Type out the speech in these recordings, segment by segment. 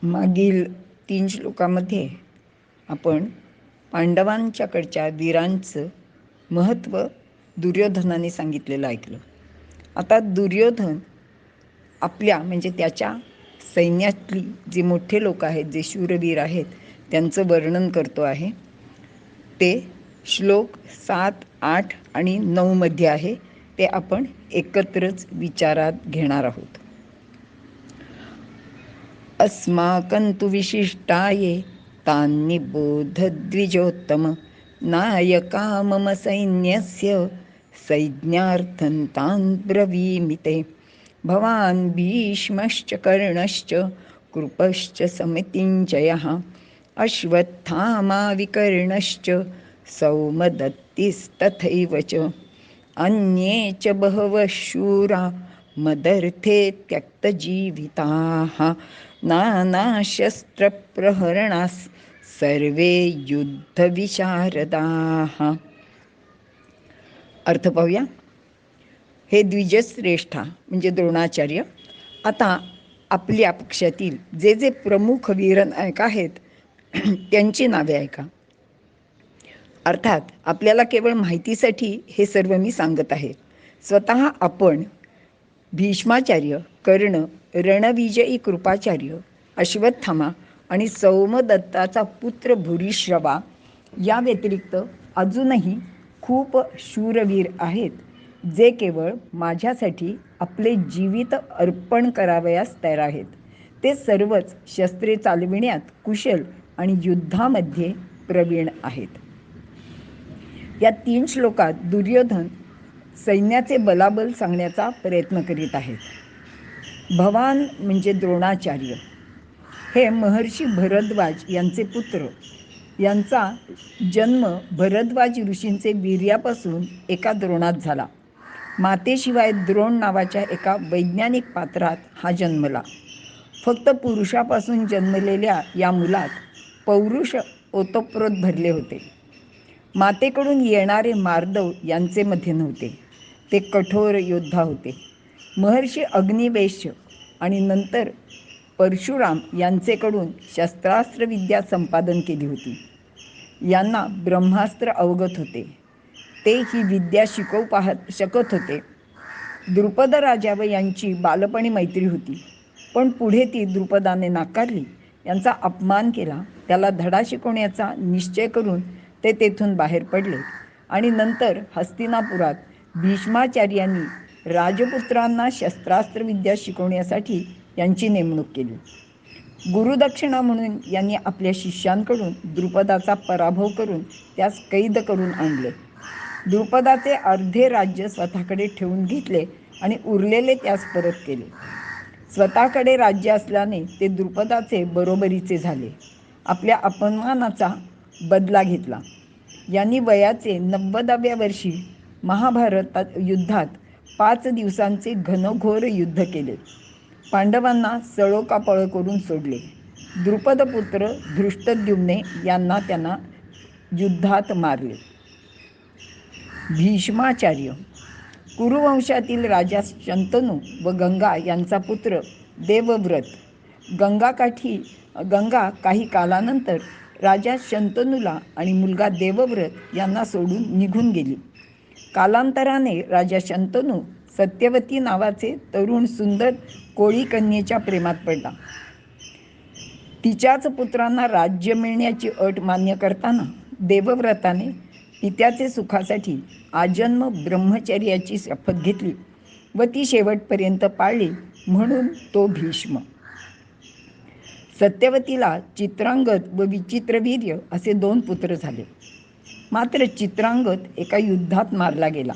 मागील 3 श्लोकामध्ये आपण पांडवांच्याकडच्या वीरांचं महत्त्व दुर्योधनाने सांगितलेलं ऐकलं. आता दुर्योधन आपल्या म्हणजे त्याच्या सैन्यातली जे मोठे लोक आहेत, जे शूरवीर आहेत, त्यांचं वर्णन करतो आहे. ते श्लोक 7, 8 आणि 9 मध्ये आहे. ते आपण एकत्रच विचारात घेणार आहोत. अस्माकं तु विशिष्टाये तान्निबोध द्विजोत्तम नायका मम सैन्यस्य सैन्यार्थं तान् ब्रवीमि ते भवान् भीष्मश्च कर्णश्च कृपश्च समितिञ्जयः अश्वत्थामा विकर्णश्च सौमदत्तिस्तथैव च अन्ये च बहवः शूरा मदर्थे त्यक्तजीविताः नानाशस्त्रप्रहरणास् सर्वे युद्धविशारदाः. अर्थ पाहूया. हे द्विजश्रेष्ठा म्हणजे द्रोणाचार्य, आता आपल्या पक्षातील जे जे प्रमुख वीरनायक आहेत त्यांची नावे ऐका. अर्थात आपल्याला केवळ माहितीसाठी हे सर्व मी सांगत आहे. स्वतः आपण भीष्माचार्य, कर्ण, रणविजयी कृपाचार्य, अश्वत्थामा आणि सौमदत्ताचा पुत्र भूरिश्रवा या व्यतिरिक्त अजूनही खूप शूरवीर आहेत, जे केवळ माझ्यासाठी आपले जीवित अर्पण करावयास तयार आहेत. ते सर्वच शस्त्रे चालविण्यात कुशल आणि युद्धामध्ये प्रवीण आहेत. या 3 श्लोकात दुर्योधन सैन्याचे बलाबल सांगण्याचा प्रयत्न करीत आहेत. भवान म्हणजे द्रोणाचार्य, हे महर्षी भरद्वाज यांचे पुत्र. यांचा जन्म भरद्वाज ऋषींचे वीर्यापासून एका द्रोणात झाला. मातेशिवाय द्रोण नावाच्या एका वैज्ञानिक पात्रात हा जन्मला. फक्त पुरुषापासून जन्मलेल्या या मुलात पौरुष ओतप्रोत भरले होते. मातेकडून येणारे मार्दव यांचे मध्ये नव्हते. ते कठोर योद्धा होते. महर्षी अग्निवेश्य आणि नंतर परशुराम यांचेकडून शस्त्रास्त्रविद्या संपादन केली होती. यांना ब्रह्मास्त्र अवगत होते. ते ही विद्या शिकवू शकत होते. द्रुपद राजा व यांची बालपणी मैत्री होती, पण पुढे ती द्रुपदाने नाकारली, यांचा अपमान केला. त्याला धडा शिकवण्याचा निश्चय करून ते तेथून बाहेर पडले आणि नंतर हस्तिनापुरात भीष्माचार्यांनी राजपुत्रांना शस्त्रास्त्रविद्या शिकवण्यासाठी यांची नेमणूक केली. गुरुदक्षिणा म्हणून यांनी आपल्या शिष्यांकडून द्रुपदाचा पराभव करून त्यास कैद करून आणले. द्रुपदाचे अर्धे राज्य स्वतःकडे ठेवून घेतले आणि उरलेले त्यास परत केले. स्वतःकडे राज्य असल्याने ते द्रुपदाचे बरोबरीचे झाले. आपल्या अपमानाचा बदला घेतला. यांनी वयाचे 90व्या वर्षी महाभारत युद्धात 5 दिवसांचे घनघोर युद्ध केले. पांडवांना सळोकापळ करून सोडले. द्रुपदपुत्र धृष्टद्युम्ने यांना त्यांना युद्धात मारले. भीष्माचार्य कुरुवंशातील राजा शंतनू व गंगा यांचा पुत्र देवव्रत. गंगा काही कालानंतर राजा शंतनूला आणि मुलगा देवव्रत यांना सोडून निघून गेली. कालांतराने राजा शंतनू सत्यवती नावाचे तरुण सुंदर कोळी कन्येच्या प्रेमात पडला. तिच्याच पुत्रांना राज्य मिळण्याची अट मान्य करताना देवव्रताने पित्याचे सुखासाठी आजन्म ब्रह्मचर्याची शपथ घेतली व ती शेवटपर्यंत पाळली, म्हणून तो भीष्म. सत्यवतीला चित्रांगद व विचित्रवीर्य असे 2 पुत्र झाले. मात्र चित्रांगद एका युद्धात मारला गेला.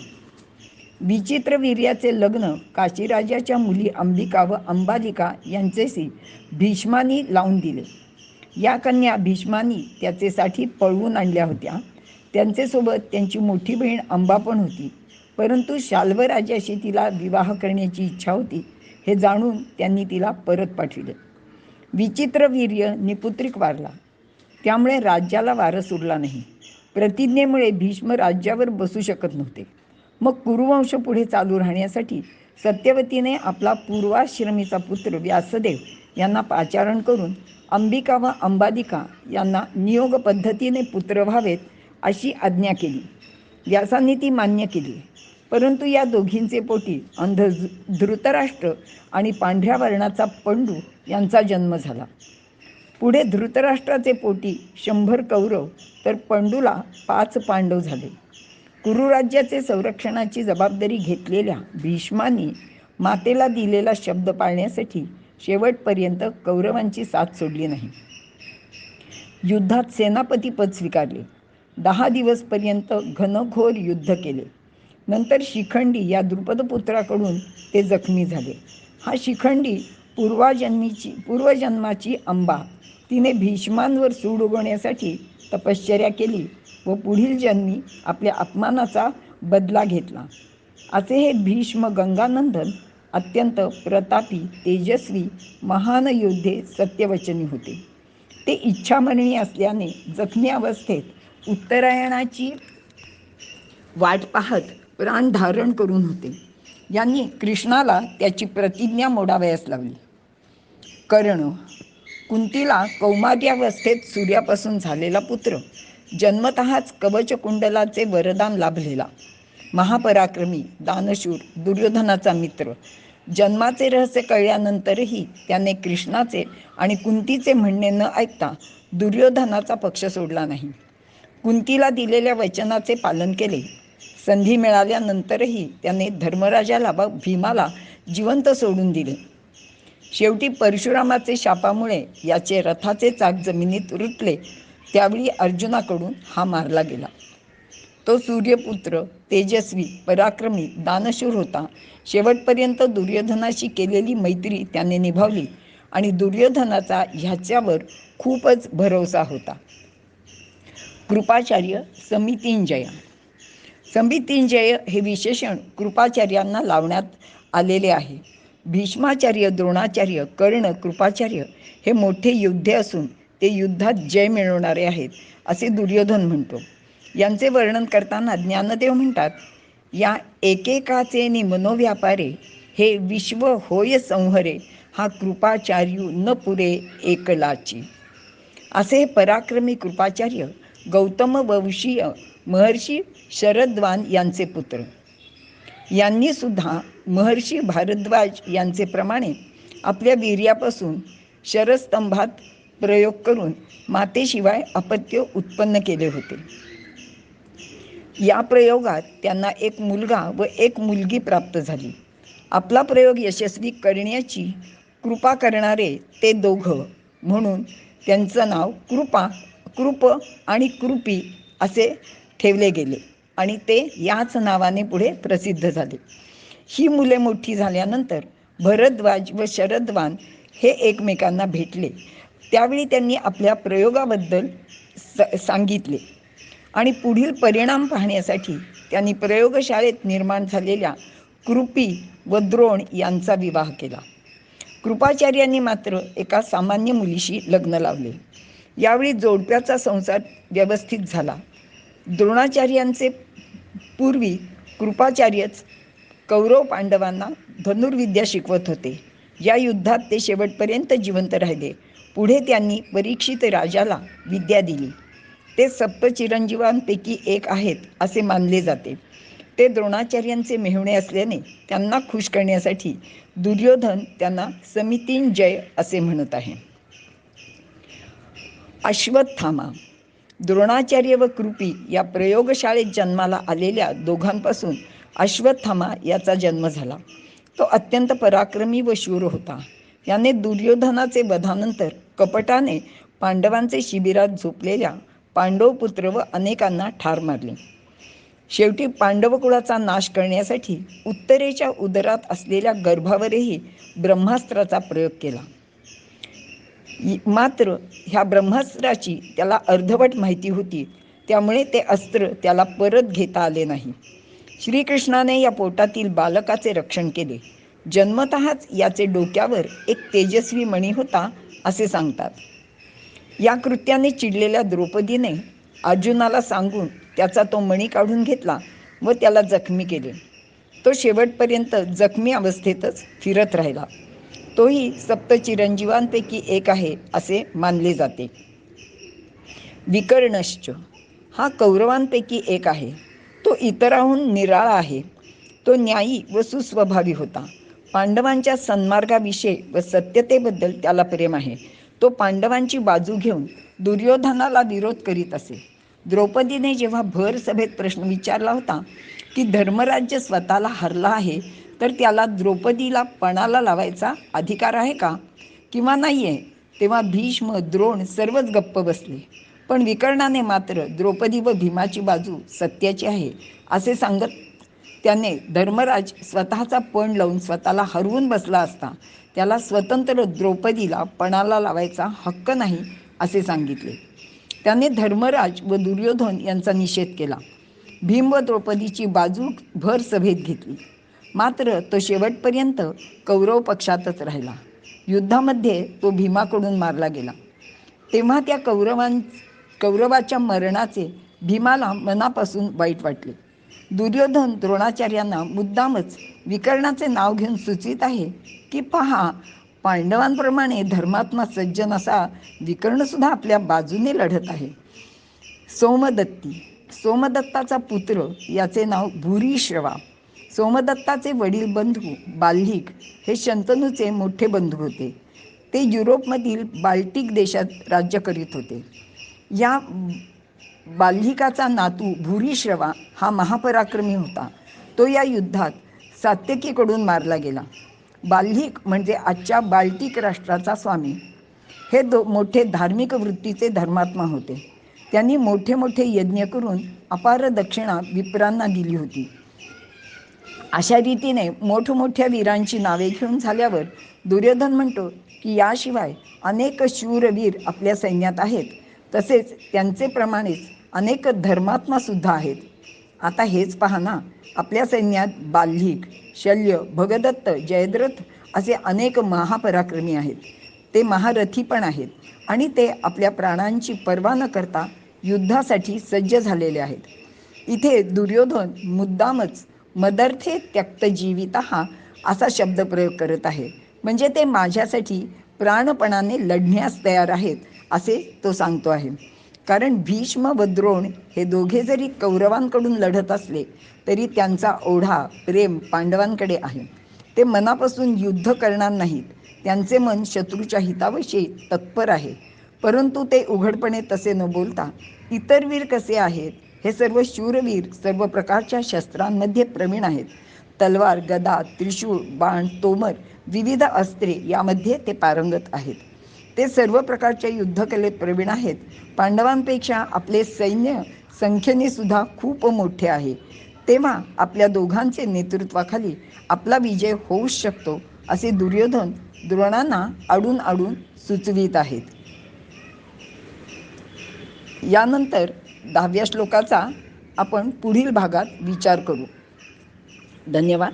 विचित्रवीर्याचे लग्न काशीराजाच्या मुली अंबिका व अंबालिका यांच्याशी भीष्मानी लावून दिले. या कन्या भीष्मानी त्याचेसाठी पळवून आणल्या होत्या. त्यांच्यासोबत त्यांची मोठी बहीण अंबा पण होती, परंतु शाल्वराजाशी तिला विवाह करण्याची इच्छा होती. हे जाणून त्यांनी तिला परत पाठविले. विचित्रवीर्य निपुत्रिक वारला, त्यामुळे राज्याला वारस उरला नाही. प्रतिज्ञेमुळे भीष्म राज्यावर बसू शकत नव्हते. मग कुरुवंश पुढे चालू राहण्यासाठी सत्यवतीने आपला पूर्वाश्रमीचा पुत्र व्यासदेव यांना पाचारण करून अंबिका व अंबालिका यांना नियोग पद्धतीने पुत्र व्हावेत अशी आज्ञा केली. व्यासांनी ती मान्य केली. परंतु या दोघींचे पोटी अंध धृतराष्ट्र आणि पांढऱ्या वर्णाचा पंडू यांचा जन्म झाला. पुढे धृतराष्ट्राचे पोटी 100 कौरव तर पंडूला 5 पांडव झाले. कुरुराज्याचे संरक्षणाची जबाबदारी घेतलेल्या भीष्मांनी मातेला दिलेला शब्द पाळण्यासाठी शेवटपर्यंत कौरवांची साथ सोडली नाही. युद्धात सेनापतीपद स्वीकारले. 10 दिवसपर्यंत घनघोर युद्ध केले. नंतर शिखंडी या द्रुपदपुत्राकडून ते जखमी झाले. हा शिखंडी पूर्वजन्माची अंबा. तिने भीष्मांवर सूड उगवण्यासाठी तपश्चर्या केली व पुढील जन्मी आपल्या अपमानाचा बदला घेतला. असे हे भीष्म गंगानंदन अत्यंत प्रतापी, तेजस्वी, महान योद्धे, सत्यवचनी होते. ते इच्छामरणी असल्याने जखमी अवस्थेत उत्तरायणाची वाट पाहत प्राण धारण करून होते. यांनी कृष्णाला त्याची प्रतिज्ञा मोडावयास लावली. कर्ण कुंतीला कौमार्यावस्थेत सूर्यापासून झालेला पुत्र, जन्मतःच कवचकुंडलाचे वरदान लाभलेला, महापराक्रमी, दानशूर, दुर्योधनाचा मित्र. जन्माचे रहस्य कळल्यानंतरही त्याने कृष्णाचे आणि कुंतीचे म्हणणे न ऐकता दुर्योधनाचा पक्ष सोडला नाही. कुंतीला दिलेल्या वचनाचे पालन केले. संधी मिळाल्यानंतरही त्याने धर्मराजाला व भीमाला जिवंत सोडून दिले. शेवटी परशुरामाचे शापामुळे याचे रथाचे चाक जमिनीत रुतले. त्यावेळी अर्जुनाकडून हा मारला गेला. तो सूर्यपुत्र, तेजस्वी, पराक्रमी, दानशूर होता. शेवटपर्यंत दुर्योधनाशी केलेली मैत्री त्याने निभावली आणि दुर्योधनाचा ह्याच्यावर खूपच भरवसा होता. कृपाचार्य समितिंजय. समितिंजय हे विशेषण कृपाचार्यांना लावण्यात आलेले आहे. भीष्माचार्य, द्रोणाचार्य, कर्ण, कृपाचार्य हे मोठे योद्धे असून ते युद्धात जय मिळवणारे आहेत असे दुर्योधन म्हणतो. यांचे वर्णन करताना ज्ञानदेव म्हणतात, या एकेकाचे नि मनोव्यापारे, हे विश्व होय संहरे, हा कृपाचार्यू न पुरे एकलाची. असे हे पराक्रमी कृपाचार्य गौतम वंशीय महर्षी शरद्वान यांचे पुत्र. यांनी सुद्धा महर्षी भारद्वाज यांचे प्रमाणे आपल्या वीर्यापासून शरस्तंभात प्रयोग करून मातेशिवाय अपत्य उत्पन्न केले होते. या प्रयोगात त्यांना एक मुलगा व एक मुलगी प्राप्त झाली. आपला प्रयोग यशस्वी करण्याची कृपा करणारे ते दोघं म्हणून त्यांचं नाव कृप आणि कृपी असे ठेवले गेले आणि ते याच नावाने पुढे प्रसिद्ध झाले. ही मुले मोठी झाल्यानंतर भरद्वाज व शरद्वान हे एकमेकांना भेटले. त्यावेळी त्यांनी आपल्या प्रयोगाबद्दल सांगितले आणि पुढील परिणाम पाहण्यासाठी त्यांनी प्रयोगशाळेत निर्माण झालेल्या कृपी व द्रोण यांचा विवाह केला. कृपाचार्यांनी मात्र एका सामान्य मुलीशी लग्न लावले. यावेळी जोडप्याचा संसार व्यवस्थित झाला. द्रोणाचार्यांचे पूर्वी कृपाचार्यच कौरव पांडवांना धनुर्विद्या शिकवत होते. या युद्धात ते शेवटपर्यंत जिवंत राहिले. पुढे त्यांनी परीक्षित राजाला विद्या दिली. ते सप्तचिरंजीवांपैकी एक आहेत असे मानले जाते. ते द्रोणाचार्यांचे मेहुणे असल्याने त्यांना खुश करण्यासाठी दुर्योधन त्यांना समितिंजय असे म्हणत आहे. अश्वत्थामा. द्रोणाचार्य व कृपी या प्रयोगशाळेत जन्माला आलेल्या दोघांपासून अश्वत्थामा याचा जन्म झाला. तो अत्यंत पराक्रमी व शूर होता. याने दुर्योधनाचे वधानंतर कपटाने पांडवांचे शिबिरात झोपलेल्या पांडवपुत्र व अनेकांना ठार मारले. शेवटी पांडवकुळाचा नाश करण्यासाठी उत्तरेच्या उदरात असलेल्या गर्भावरही ब्रह्मास्त्राचा प्रयोग केला. मात्र ह्या ब्रह्मास्त्राची त्याला अर्धवट माहिती होती. त्यामुळे ते अस्त्र त्याला परत घेता आले नाही. श्रीकृष्णाने या पोटातील बालकाचे रक्षण केले. जन्मतःच याचे डोक्यावर एक तेजस्वी मणी होता असे सांगतात. या कृत्याने चिडलेल्या द्रौपदीने अर्जुनाला सांगून त्याचा तो मणी काढून घेतला व त्याला जखमी केले. तो शेवटपर्यंत जखमी अवस्थेतच फिरत राहिला. तोही सप्तचिरंजीवांपैकी एक आहे असे मानले जाते. विकर्णश्च हा कौरवांपैकी एक आहे. तो इतरांहून निराळा आहे. तो न्यायी व सुस्वभावी होता. पांडवांच्या सन्मार्गाविषयी व सत्यतेबद्दल त्याला प्रेम आहे. तो पांडवांची बाजू घेऊन दुर्योधनाला विरोध करीत असे. द्रौपदीने जेव्हा भर सभेत प्रश्न विचारला होता की धर्मराज्य स्वतःला हरला आहे तर त्याला द्रौपदीला पणाला लावायचा अधिकार आहे का किंवा नाही आहे, तेव्हा भीष्म, द्रोण सर्वच गप्प बसले. पण विकर्णाने मात्र द्रौपदी व भीमाची बाजू सत्याची आहे असे सांगत त्याने धर्मराज स्वतःचा पण लावून स्वतःला हरवून बसला असता त्याला स्वतंत्र द्रौपदीला पणाला लावायचा हक्क नाही असे सांगितले. त्याने धर्मराज व दुर्योधन यांचा निषेध केला. भीम व द्रौपदीची बाजू भर सभेत घेतली. मात्र तो शेवटपर्यंत कौरव पक्षातच राहिला. युद्धामध्ये तो भीमाकडून मारला गेला. तेव्हा त्या कौरवाच्या मरणाचे भीमाला मनापासून वाईट वाटले. दुर्योधन द्रोणाचार्यांना मुद्दामच विकर्णाचे नाव घेऊन सुचवित आहे की पहा, पांडवांप्रमाणे धर्मात्मा सज्जन असा विकर्णसुद्धा आपल्या बाजूने लढत आहे. सोमदत्ताचा पुत्र याचे नाव भूरिश्रवा. सोमदत्ताचे वडील बंधू बाल्हिक हे शंतनूचे मोठे बंधू होते. ते युरोपमधील बाल्टिक देशात राज्य करीत होते. या बाल्हिकाचा नातू भूरिश्रवा हा महापराक्रमी होता. तो या युद्धात सात्यकीकडून मारला गेला. बाल्हिक म्हणजे आजच्या बाल्टिक राष्ट्राचा स्वामी. हे मोठे धार्मिक वृत्तीचे धर्मात्मा होते. त्यांनी मोठे मोठे यज्ञ करून अपार दक्षिणा विप्रांना दिली होती. अशा रीतीने मोठमोठ्या वीरांची नावे घेऊन झाल्यावर दुर्योधन म्हणतो की याशिवाय अनेक शूरवीर आपल्या सैन्यात आहेत. तसेच त्यांचे प्रमाणेच अनेक धर्मात्मा सुद्धा आहेत. आता हेच पहा ना, आपल्या सैन्यात बाल्हिक, शल्य, भगदत्त, जयद्रथ असे अनेक महापराक्रमी आहेत. ते महारथी पण आहेत आणि ते आपल्या प्राणांची पर्वा न करता युद्धासाठी सज्ज झालेले आहेत. इथे दुर्योधन मुद्दामच मदर्थे त्यक्त जीवितः असा शब्दप्रयोग करत आहे. म्हणजे ते माझ्यासाठी प्राणपणाने लढण्यास तयार आहेत असे तो सांगतो आहे. कारण भीष्म व द्रोण हे दोघे जरी कौरवांकडून लढत असले तरी त्यांचा ओढा प्रेम पांडवांकडे आहे. ते मनापासून युद्ध करणार नाहीत. त्यांचे मन शत्रूच्या हिताविषयी तत्पर आहे. परंतु ते उघडपणे तसे न बोलता इतर वीर कसे आहेत, हे सर्व शूरवीर सर्व प्रकारच्या शस्त्रांमध्ये प्रवीण आहेत. तलवार, गदा, त्रिशूळ, बाण, तोमर, विविध अस्त्रे यामध्ये ते पारंगत आहेत. ते सर्व प्रकारच्या युद्धकलेत प्रवीण आहेत. पांडवांपेक्षा आपले सैन्य संख्येने सुद्धा खूप मोठे आहे. तेव्हा आपल्या दोघांचे नेतृत्वाखाली आपला विजय होऊच शकतो असे दुर्योधन द्रोणांना आडून आडून सुचवित आहेत. यानंतर 10व्या श्लोकाचा आपण पुढील भागात विचार करू. धन्यवाद.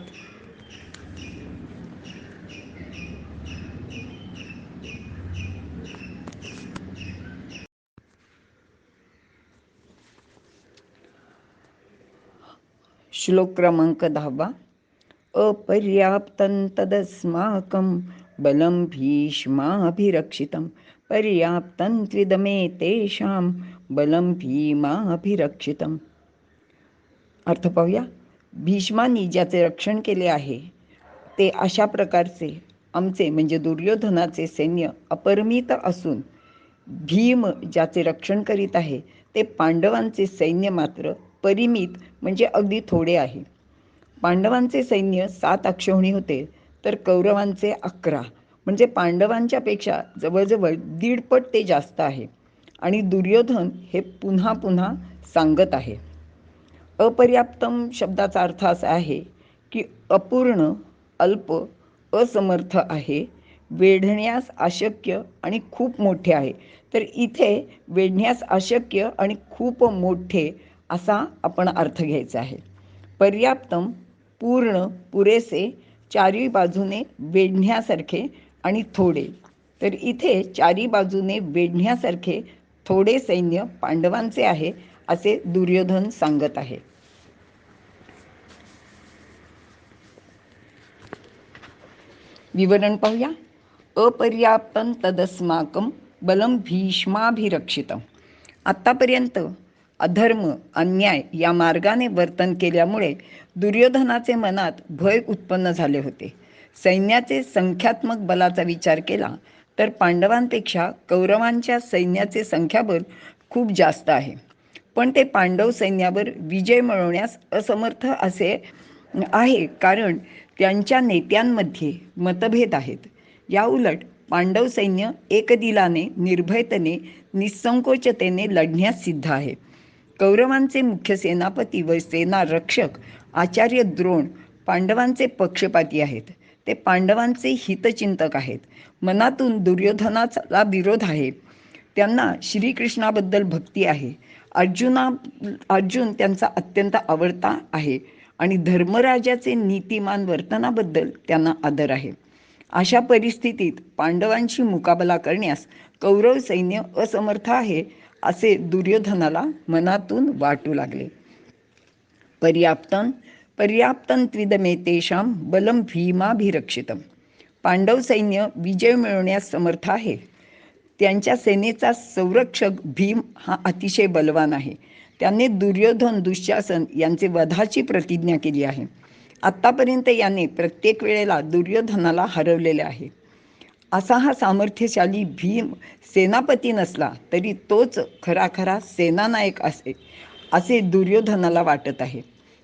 श्लोक क्रमांक 10. अपर्याप्तं तदस्माकं बलं भीष्माभिरक्षितं पर्याप्तं त्विदमेतेषां बलं भीमाभिरक्षितं. अर्थ पाहूया. भीष्मांनी ज्याचे रक्षण केले आहे ते अशा प्रकारचे आमचे म्हणजे दुर्योधनाचे सैन्य अपरिमित असून भीम ज्याचे रक्षण करीत आहे ते पांडवांचे सैन्य मात्र परिमित म्हणजे अगदी थोडे आहे. पांडवांचे सैन्य 7 अक्षौहिणी होते तर कौरवांचे 11 म्हणजे पांडवांच्या पेक्षा जवळजवळ 1.5 पट ते जास्त आहे. आणि दुर्योधन हे पुन्हा पुन्हा सांगत आहे. अपर्याप्तम शब्दाचा अर्थ असा आहे की अपूर्ण, अल्प, असमर्थ आहे, वेढण्यास अशक्य आणि खूप मोठे आहे. तर इथे वेढण्यास अशक्य आणि खूप मोठे असा आपण अर्थ घ्यायचा आहे. पर्याप्तम पूर्ण, पुरेसे, चारी बाजूने वेढण्यासारखे आणि थोडे. तर इथे चारी बाजूने वेढण्यासारखे थोडे सैन्य पांडवांचे आहे असे दुर्योधन सांगत आहे. विवरण पाहूया. अपर्याप्तं तदस्माकं बलं भीष्माभिरक्षितम्. आत्तापर्यंत अधर्म अन्याय या मार्गाने वर्तन केल्यामुळे दुर्योधनाचे मनात भय उत्पन्न झाले होते. सैन्याचे संख्यात्मक बलाचा विचार केला तर पांडवांपेक्षा कौरवांच्या सैन्याचे संख्याबळ खूप जास्त आहे. पण ते पांडव सैन्यावर विजय मिळवण्यास असमर्थ असे आहे, कारण त्यांच्या नेत्यांमध्ये मतभेद आहेत. या उलट पांडव सैन्य एकदिलाने, निर्भयतेने, निसंकोचतेने लढण्यास सिद्ध आहे. कौरवांचे मुख्य सेनापती व सेना रक्षक आचार्य द्रोण पांडवांचे पक्षपाती आहेत. ते पांडवांचे हितचिंतक आहेत. मनातून दुर्योधनाचा विरोध आहे. त्यांना श्रीकृष्णाबद्दल भक्ती आहे. अर्जुन त्यांचा अत्यंत आवडता आहे आणि धर्मराजाचे नीतिमान वर्तनाबद्दल त्यांना आदर आहे. अशा परिस्थितीत पांडवांशी मुकाबला करण्यास कौरव सैन्य असमर्थ आहे असे दुर्योधनाला मनातून वाटू लागले. पर्याप्तं त्विदमेतेषां बलं भीमाभिरक्षितम्. पांडव सैन्य विजय मिळवण्यास समर्थ आहे. त्यांच्या सेनेचा संरक्षक भीम हा अतिशय बलवान आहे. त्याने दुर्योधन, दुःशासन यांचे वधाची प्रतिज्ञा केली आहे. आत्तापर्यंत याने प्रत्येक वेळेला दुर्योधनाला हरवलेले आहे. असा हा सामर्थ्यशाली भीम सेनापती नसला तरी तोच खरा सेनानायक असे दुर्योधनाला वाटत आहे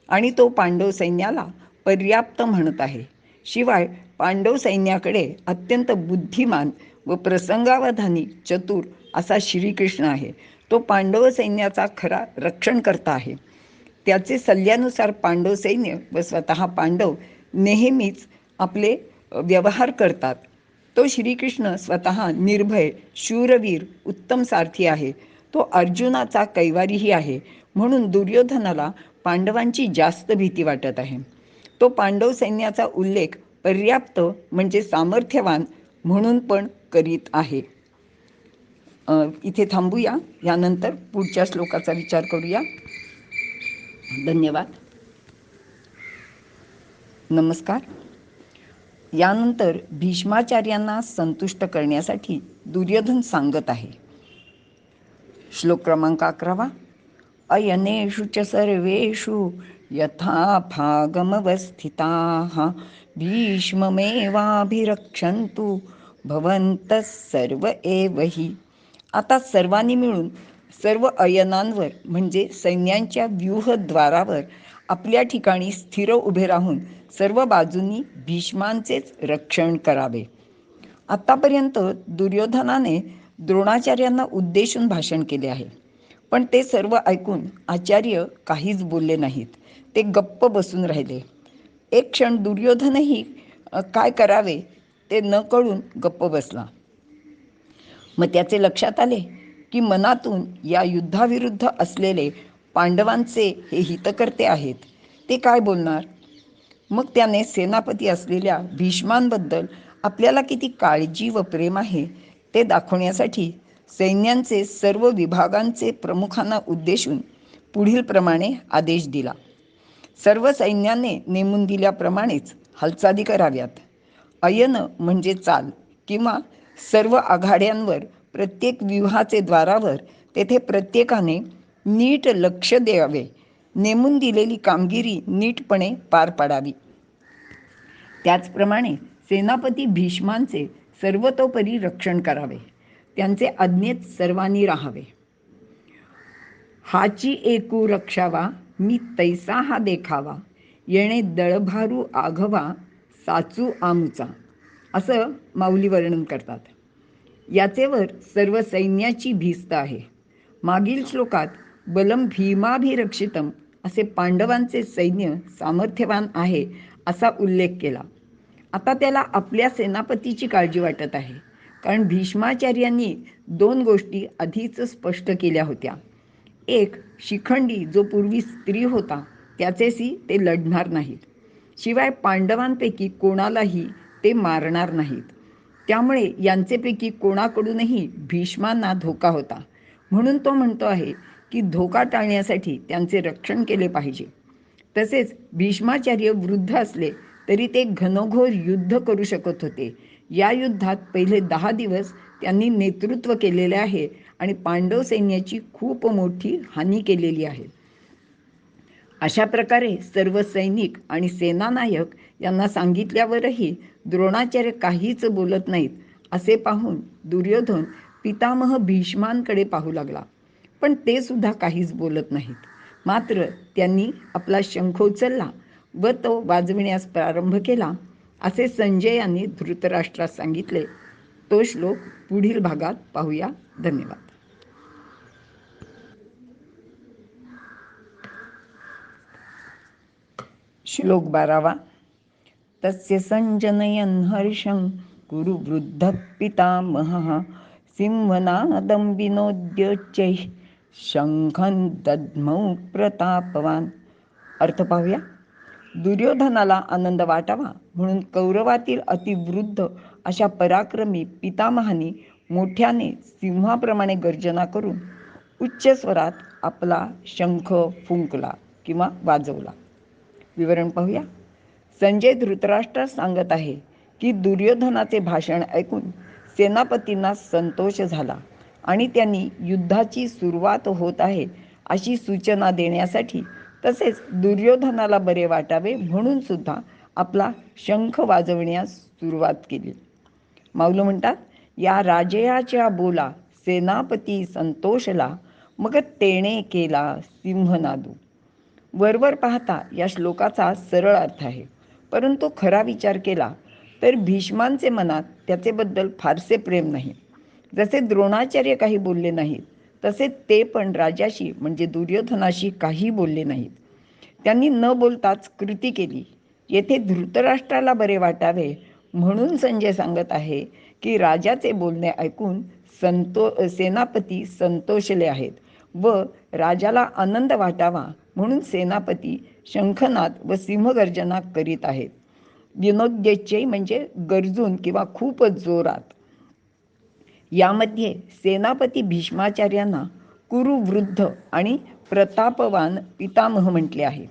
आणि तो पांडव सैन्याला पर्याप्त म्हणत आहे. शिवाय पांडव सैन्याकडे अत्यंत बुद्धिमान व प्रसंगावधानी, चतुर असा श्रीकृष्ण आहे. तो पांडव सैन्याचा खरा रक्षणकर्ता आहे. त्याचे सल्ल्यानुसार पांडव सैन्य व स्वतः पांडव नेहमीच आपले व्यवहार करतात. तो श्रीकृष्ण स्वतः निर्भय, शूरवीर, उत्तम सारथी आहे. तो अर्जुनाचा कैवारीही आहे. म्हणून दुर्योधनाला पांडवांची जास्त भीती वाटत आहे. तो पांडव सैन्याचा उल्लेख पर्याप्त म्हणजे सामर्थ्यवान म्हणून पण करीत आहे. इथे थांबूया. यानंतर पुढच्या श्लोकाचा विचार करूया. धन्यवाद. नमस्कार. यानंतर भीष्माचार्यांना संतुष्ट करण्यासाठी दुर्योधन सांगत आहे. श्लोक क्रमांक 11. अयनेषु च सर्वेषु यथा भागमवस्थिताः भीष्ममेवाभिरक्षन्तु भवन्तः सर्व एव हि. आता सर्वांनी मिळून सर्व अयनांवर म्हणजे सैन्यांच्या व्यूहद्वारावर आपल्या ठिकाणी स्थिर उभे राहून सर्व बाजूंनी भीष्मांचेच रक्षण करावे. आत्तापर्यंत दुर्योधनाने द्रोणाचार्यांना उद्देशून भाषण केले आहे, पण ते सर्व ऐकून आचार्य काहीच बोलले नाहीत. ते गप्प बसून राहिले. एक क्षण दुर्योधनही काय करावे ते न कळून गप्प बसला. मग त्याचे लक्षात आले की मनातून या युद्धाविरुद्ध असलेले पांडवांचे हे हितकर्ते आहेत. ते काय बोलणार? मग त्याने सेनापती असलेल्या भीष्मांबद्दल आपल्याला किती काळजी व प्रेम आहे ते दाखवण्यासाठी सैन्यांचे सर्व विभागांचे प्रमुखांना उद्देशून पुढील प्रमाणे आदेश दिला. सर्व सैन्याने नेमून दिल्याप्रमाणेच हालचाली कराव्यात. अयन म्हणजे चाल किंवा सर्व आघाड्यांवर प्रत्येक व्यूहाचे द्वारावर तेथे प्रत्येकाने नीट लक्ष द्यावे. नेमून दिलेली कामगिरी नीटपणे पार पाडावी. त्याचप्रमाणे सेनापती भीष्मांचे सर्वतोपरी रक्षण करावे. त्यांचे आज्ञेत सर्वांनी राहावे. हाची एकू रक्षावा मी तैसा हा देखावा येणे दळभारू आघवा साचू आमुचा, असं माऊली वर्णन करतात. याचेवर सर्व सैन्याची भिस्त आहे. मागील श्लोकात बलम भीमाभिरक्षितम असे पांडवांचे सैन्य सामर्थ्यवान आहे असा उल्लेख केला. आता त्याला आपल्या सेनापतीची काळजी वाटत आहे, कारण भीष्माचार्यांनी 2 गोष्टी आधीच स्पष्ट केल्या होत्या. एक, शिखंडी जो पूर्वी स्त्री होता त्याचेशी ते लढणार नाहीत. शिवाय पांडवांपैकी कोणालाही ते मारणार नाहीत. त्यामुळे यांचेपैकी कोणाकडूनही भीष्मांना धोका होता. म्हणून तो म्हणतो आहे की धोका टाळण्यासाठी त्यांचे रक्षण केले पाहिजे. तसेच भीष्माचार्य वृद्ध असले तरी ते घनघोर युद्ध करू शकत होते. या युद्धात पहिले 10 दिवस त्यांनी नेतृत्व केलेले आहे आणि पांडव सैन्याची खूप मोठी हानी केलेली आहे. अशा प्रकारे सर्व सैनिक आणि सेनानायक यांना सांगितल्यावरही द्रोणाचार्य काहीच बोलत नाहीत. असे पाहून दुर्योधन पितामह भीष्मांकडे पाहू लागला, पण ते सुद्धा काहीच बोलत नाहीत. मात्र त्यांनी आपला शंख उचलला व तो वाजविण्यास प्रारंभ केला, असे संजय यांनी धृतराष्ट्रास सांगितले. तो श्लोक पुढील भागात पाहूया. धन्यवाद. श्लोक 12. तस्य संजनयन् हर्षं कुरु वृद्धः पितामहः सिंहनादं विनोद्योच्चैः शंखं दद्मौ प्रतापवान. अर्थ पाहूया. दुर्योधनाला आनंद वाटावा म्हणून कौरवातील अतिवृद्ध अशा पराक्रमी पितामहानी मोठ्याने सिंहाप्रमाणे गर्जना करून उच्च स्वरात आपला शंख फुंकला किंवा वाजवला. विवरण पाहूया. संजय धृतराष्ट्रास सांगत आहे की दुर्योधनाचे भाषण ऐकून सेनापतींना संतोष झाला आणि त्यांनी युद्धाची सुरुवात होत आहे अशी सूचना देण्यासाठी, तसेच दुर्योधनाला बरे वाटावे म्हणून सुद्धा आपला शंख वाजवण्यास सुरुवात केली. माऊलं म्हणतात, या राजयाच्या बोला सेनापती संतोषला, मग तेणे केला सिंहनादू. वरवर पाहता या श्लोकाचा सरळ अर्थ आहे, परंतु खरा विचार केला तर भीष्मांचे मनात त्याचेबद्दल फारसे प्रेम नाही. जसे द्रोणाचार्य काही बोलले नाहीत, तसे ते पण राजाशी म्हणजे दुर्योधनाशी काही बोलले नाहीत. त्यांनी न बोलताच कृती केली. येथे धृतराष्ट्राला बरे वाटावे म्हणून संजय सांगत आहे की राजाचे बोलणे ऐकून सेनापती संतोषले आहेत व राजाला आनंद वाटावा म्हणून सेनापती शंखनाद व सिंहगर्जना करीत आहेत. विनोद्यचे म्हणजे गरजून किंवा खूपच जोरात. यामध्ये सेनापती भीष्माचार्यांना कुरुवृद्ध आणि प्रतापवान पितामह म्हटले आहे.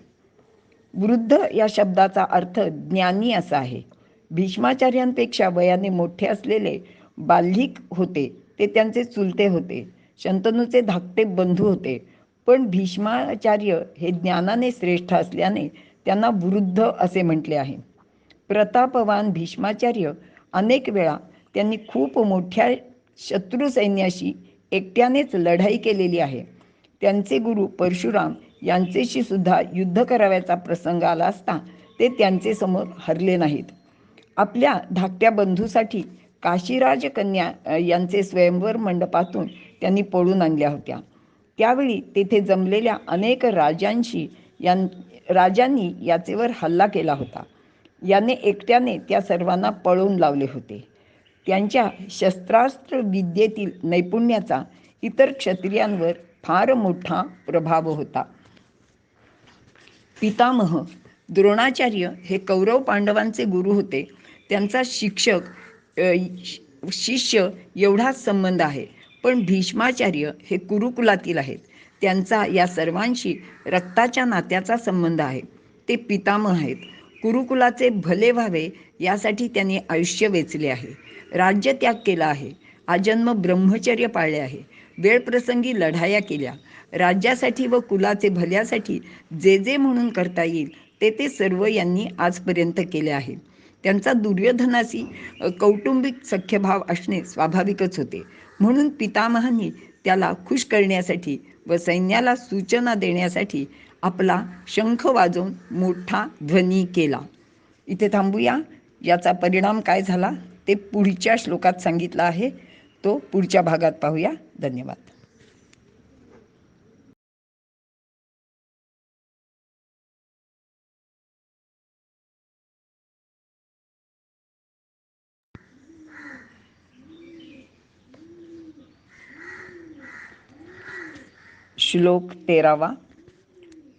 वृद्ध या शब्दाचा अर्थ ज्ञानी असा आहे. भीष्माचार्यांपेक्षा वयाने मोठे असलेले बाल्हिक होते, ते त्यांचे चुलते होते. शंतनूचे धाकटे बंधू होते, पण भीष्माचार्य हे ज्ञानाने श्रेष्ठ असल्याने त्यांना वृद्ध असे म्हटले आहे. प्रतापवान भीष्माचार्य अनेक वेळा त्यांनी खूप मोठ्या शत्रू सैन्याशी एकट्यानेच लढाई केलेली आहे. त्यांचे गुरु परशुराम यांचेशी सुद्धा युद्ध करावयाचा प्रसंग आला असता ते त्यांचे समोर हरले नाहीत. आपल्या धाकट्या बंधूसाठी काशीराज कन्या यांचे स्वयंवर मंडपातून त्यांनी पळून आणल्या होत्या. त्यावेळी तेथे जमलेल्या अनेक राजांनी याचेवर हल्ला केला होता. याने एकट्याने त्या सर्वांना पळवून लावले होते. त्यांच्या शस्त्रास्त्र विद्येतील नैपुण्याचा इतर क्षत्रियांवर फार मोठा प्रभाव होता. पितामह द्रोणाचार्य हे कौरव पांडवांचे गुरु होते. त्यांचा शिष्य एवढाच संबंध आहे. पण भीष्माचार्य हे कुरुकुलातील आहेत. त्यांचा या सर्वांशी रक्ताच्या नात्याचा संबंध आहे. ते पितामह आहेत. कुरुकुलाचे भले व्हावे यासाठी त्यांनी आयुष्य वेचले आहे. राज्यत्याग केला आहे. आजन्म ब्रह्मचर्य पाळले आहे. वेळप्रसंगी लढाया केल्या. राज्यासाठी व कुलाचे भल्यासाठी जे जे म्हणून करता येईल ते सर्व यांनी आजपर्यंत केले आहे. त्यांचा दुर्योधनाशी कौटुंबिक सख्यभाव असणे स्वाभाविकच होते. म्हणून पितामहांनी त्याला खुश करण्यासाठी व सैन्याला सूचना देण्यासाठी आपला शंख वाजवून मोठा ध्वनी केला. इथे थांबूया. याचा परिणाम काय झाला ते पुढच्या श्लोकात सांगितलं आहे. तो पुढच्या भागात पाहूया. धन्यवाद. श्लोक 13.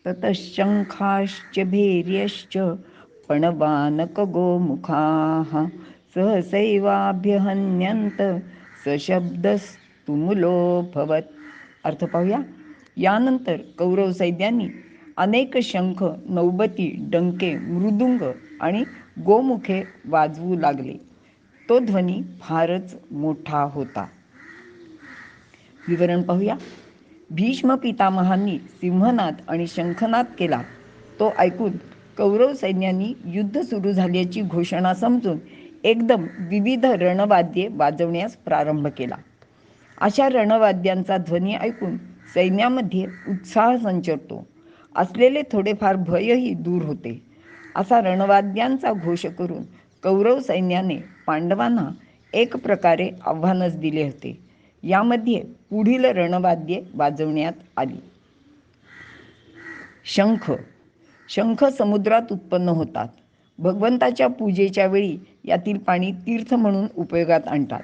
ततशंखाश्च भैर्यश्च पणवानकगोमुखाः सहसैवाभ्यहन्यन्त सशब्दस्तुमुलोऽभवत्. अर्थ पाहूया. यानंतर कौरव सैन्यांनी अनेक शंख, नौबती, डंके, मृदुंग आणि गोमुखे वाजवू लागले. तो ध्वनी फारच मोठा होता. विवरण पाहूया. भीष्म पितामहांनी सिंहनाद आणि शंखनाद केला. तो ऐकून कौरव सैन्यांनी युद्ध सुरू झाल्याची घोषणा समजून एकदम विविध रणवाद्ये वाजवण्यास प्रारंभ केला. अशा रणवाद्यांचा ध्वनी ऐकून सैन्यामध्ये उत्साह संचरतो. असलेले थोडेफार भयही दूर होते. असा रणवाद्यांचा घोष करून कौरव सैन्याने पांडवांना एक प्रकारे आव्हानच दिले होते. यामध्ये पुढील रणवाद्ये वाजवण्यात आली. शंख. शंख समुद्रात उत्पन्न होतात. भगवंताच्या पूजेच्या वेळी यातील पाणी तीर्थ म्हणून उपयोगात आणतात.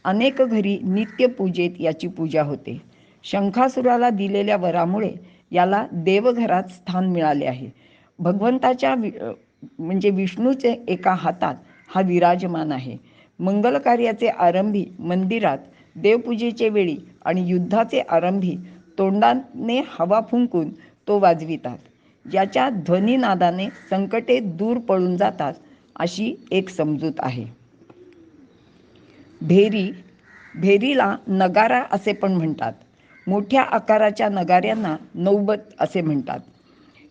अनेक घरी नित्य पूजेत याची पूजा होते. शंखासुराला दिलेल्या वरामुळे याला देवघरात स्थान मिळाले आहे. भगवंताच्या म्हणजे विष्णूचे एका हातात हा विराजमान आहे. मंगल कार्याचे आरंभी मंदिरात, देवपूजेचे वेळी आणि युद्धाचे आरंभी तोंडाने हवा फुंकून तो वाजवितात. याच्या ध्वनिनादाने संकटे दूर पळून जातात अशी एक समजूत आहे. भेरी. भेरीला नगारा असे पण म्हणतात. मोठ्या आकाराच्या नगाऱ्यांना नौबत असे म्हणतात.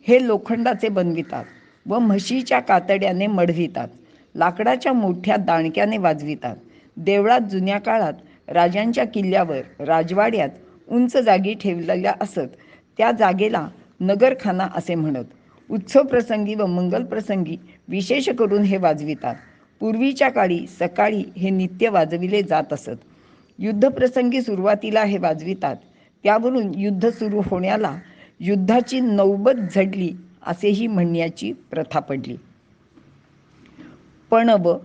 हे लोखंडाचे बनवितात व म्हशीच्या कातड्याने मढवितात. लाकडाच्या मोठ्या दाणक्याने वाजवितात. देवळात जुन्या काळात राजांच्या किल्ल्यावर, राजवाड्यात उंच जागी ठेवलेल्या असत त्या जागेला नगरखाना असे म्हणत. उत्सव प्रसंगी व मंगल प्रसंगी विशेष करून हे वाजवितात. पूर्वीच्या काळी सकाळी हे नित्य वाजविले जात असत. युद्धप्रसंगी सुरुवातीला हे वाजवितात. त्यावरून युद्ध सुरू होण्याला युद्धाची नौबत झडली असेही म्हणण्याची प्रथा पडली. पणब.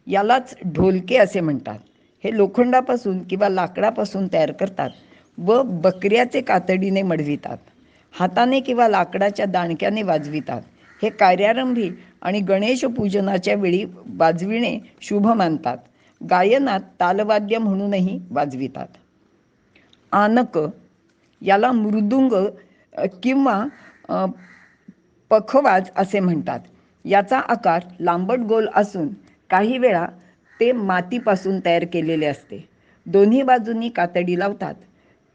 यालाच ढोलके असे म्हणतात. हे लोखंडापासून किंवा लाकडापासून तयार करतात व बकऱ्याचे कातडीने मढवितात. हाताने किंवा लाकडाच्या दाणक्याने वाजवितात. हे कार्यारंभी आणि गणेश पूजनाच्या वेळी वाजविणे शुभ मानतात. गायनात तालवाद्य म्हणूनही वाजवितात. आनक. याला मृदुंग किंवा पखवाज असे म्हणतात. याचा आकार लांबट गोल असून काही वेळा ते मातीपासून तयार केलेले असते. दोन्ही बाजूंनी कातडी लावतात.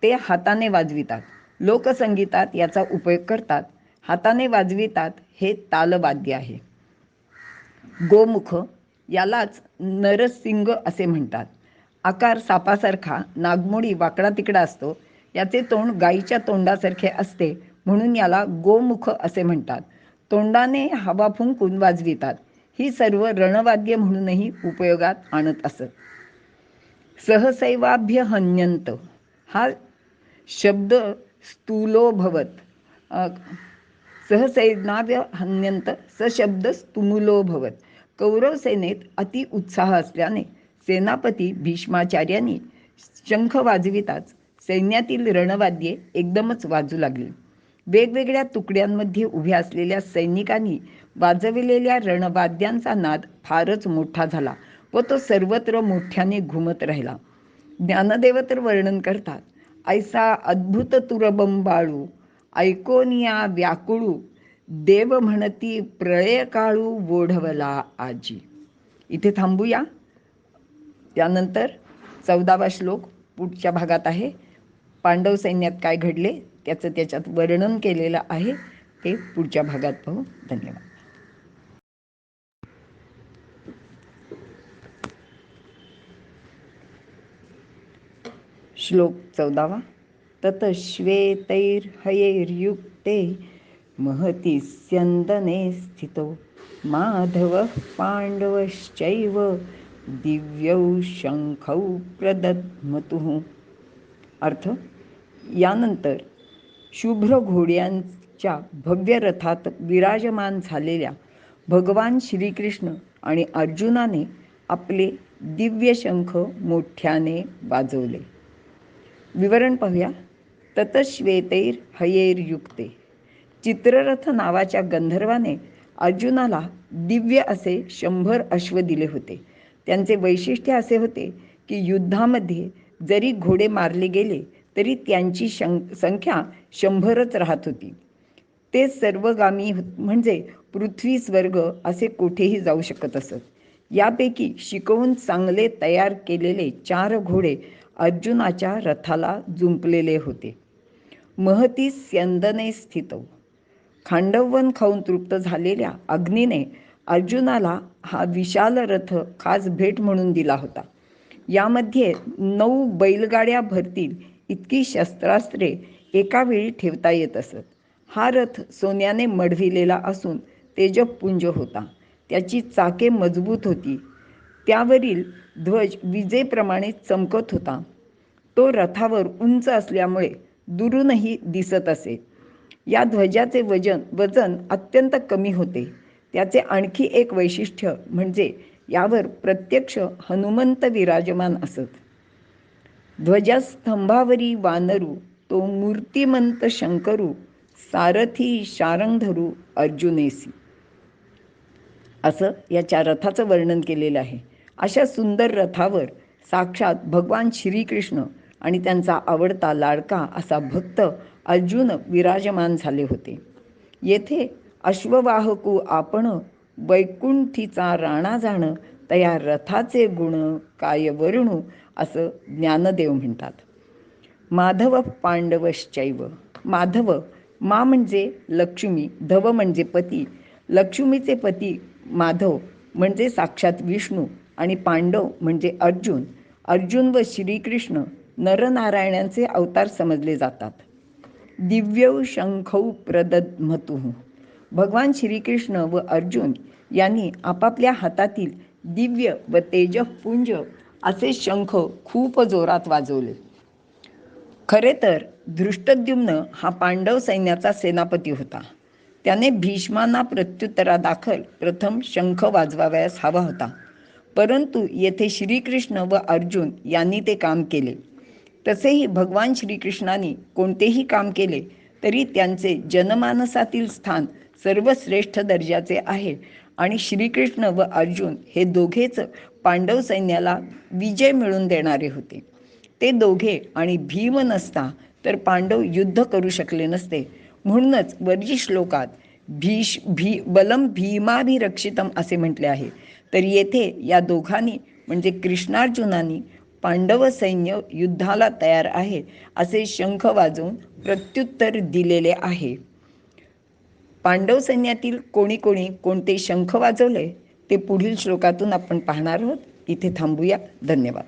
ते हाताने वाजवितात. लोकसंगीतात याचा उपयोग करतात. हाताने वाजवितात. हे तालवाद्य आहे. गोमुख. यालाच नरसिंग असे म्हणतात. आकार सापासारखा, नागमोडी वाकडा तिकडा असतो. याचे तोंड गायीच्या तोंडासारखे असते म्हणून याला गोमुख असे म्हणतात. तोंडाने हवा फुंकून वाजवितात. ही सर्व रणवाद्य म्हणूनही उपयोगात आणत असत. सहसैवाभ्य हन्यंत. हा शब्द स्थूलोभवत. सहसैनाभ्य हन्यंत सशब्द स्तुमुलोभवत. कौरव सेनेत अति उत्साह असल्याने सेनापती भीष्माचार्यांनी शंख वाजविताच सैन्यातील रणवाद्ये एकदमच वाजू लागली. वेगवेगळ्या तुकड्यांमध्ये उभ्या असलेल्या सैनिकांनी वाजविलेल्या रणवाद्यांचा नाद फारच मोठा झाला व तो सर्वत्र मोठ्याने घुमत राहिला. ज्ञानदेव तर वर्णन करतात. ऐसा अद्भुत तुरबंबाळू ऐकोनिया व्याकुळू देव म्हणती प्रळय काळू ओढवला आजी. इथे थांबूया. त्यानंतर 14वा श्लोक पुढच्या भागात आहे. पांडव सैन्यात काय घडले त्याचं त्याच्यात वर्णन केलेलं आहे. ते पुढच्या भागात पाहू. धन्यवाद. श्लोक 14वा. तत श्वेतैर्हयैर्युक्ते महती स्यन्दने स्थितो माधवः पांडवश्चैव दिव्यौ शंखौ प्रदध्मतुः. अर्थ. यानंतर शुभ्र घोड्यांच्या भव्य रथात विराजमान झालेल्या भगवान श्रीकृष्ण आणि अर्जुनाने आपले दिव्य शंख मोठ्याने वाजवले. विवरण पाहूया. ततश्वेतैर्हयैर्युक्ते. चित्ररथ नावाच्या गंधर्वाने अर्जुनाला दिव्य असे 100 अश्व दिले होते. त्यांचे वैशिष्ट्य असे होते की युद्धामध्ये जरी घोडे मारले गेले तरी त्यांची संख्या 100च राहत होती. ते सर्वगामी म्हणजे पृथ्वी स्वर्ग असे कोठेही जाऊ शकत असत. यापैकी शिकवून चांगले तयार केलेले 4 घोडे अर्जुनाच्या रथाला जुंपलेले होते. महती स्यंदने स्थितौ. खांडववन खाऊन तृप्त झालेल्या अग्नीने अर्जुनाला हा विशाल रथ खास भेट म्हणून दिला होता. यामध्ये 9 बैलगाड्या भरतील इतकी शस्त्रास्त्रे एका वेळी ठेवता येत असत. हा रथ सोन्याने मढविलेला असून तेजपुंज होता. त्याची चाके मजबूत होती. त्यावरील ध्वज विजेप्रमाणे चमकत होता. तो रथावर उंच असल्यामुळे दुरूनही दिसत असे. या ध्वजाचे वजन अत्यंत कमी होते. त्याचे आणखी एक वैशिष्ट्य म्हणजे यावर प्रत्यक्ष हनुमंत विराजमान असत. ध्वजस्तंभावरी वानरू तो मूर्तिमंत शंकरू, सारथी शारंगधरू अर्जुनेसी. असं याच्या रथाचं वर्णन केलेलं आहे. अशा सुंदर रथावर साक्षात भगवान श्रीकृष्ण आणि त्यांचा आवडता लाडका असा भक्त अर्जुन विराजमान झाले होते. येथे अश्ववाहकू आपण, वैकुंठीचा राणा जाण, तया रथाचे गुण काय वर्णू, असं ज्ञानदेव म्हणतात. माधव पांडवश्चैव. माधव, मा म्हणजे लक्ष्मी, धव म्हणजे पती. लक्ष्मीचे पती माधव म्हणजे साक्षात विष्णू आणि पांडव म्हणजे अर्जुन. अर्जुन व श्रीकृष्ण नरनारायणांचे अवतार समजले जातात. दिव्यौ शंखौ प्रदध्मतुः. भगवान श्रीकृष्ण व अर्जुन यांनी आपापल्या हातातील दिव्य व तेजपुंज असे शंख खूप जोरात वाजवले. खरे तर धृष्टद्युम्न हा पांडव सैन्याचा सेनापती होता. त्याने भीष्मांना प्रत्युत्तरादाखल प्रथम शंख वाजवावयास हवा होता. परंतु येथे श्रीकृष्ण व अर्जुन यांनी ते काम केले. तसेही भगवान श्रीकृष्णांनी कोणतेही काम केले तरी त्यांचे जनमानसातील स्थान सर्वश्रेष्ठ दर्जाचे आहे आणि श्रीकृष्ण व अर्जुन हे दोघेच पांडव सैन्याला विजय मिळवून देणारे होते. ते दोघे आणि भीम नसता तर पांडव युद्ध करू शकले नसते. म्हणूनच वरील श्लोकात बलम भीमाभिरक्षितम असे म्हटले आहे. तर येथे या दोघांनी म्हणजे कृष्णार्जुनांनी पांडव सैन्य युद्धाला तयार आहे असे शंख वाजवून प्रत्युत्तर दिलेले आहे. पांडव सैन्यातील कोणी कोणी कोणते शंख वाजवले ते पुढील श्लोकातून आपण पाहणार आहोत. इथे थांबूया. धन्यवाद.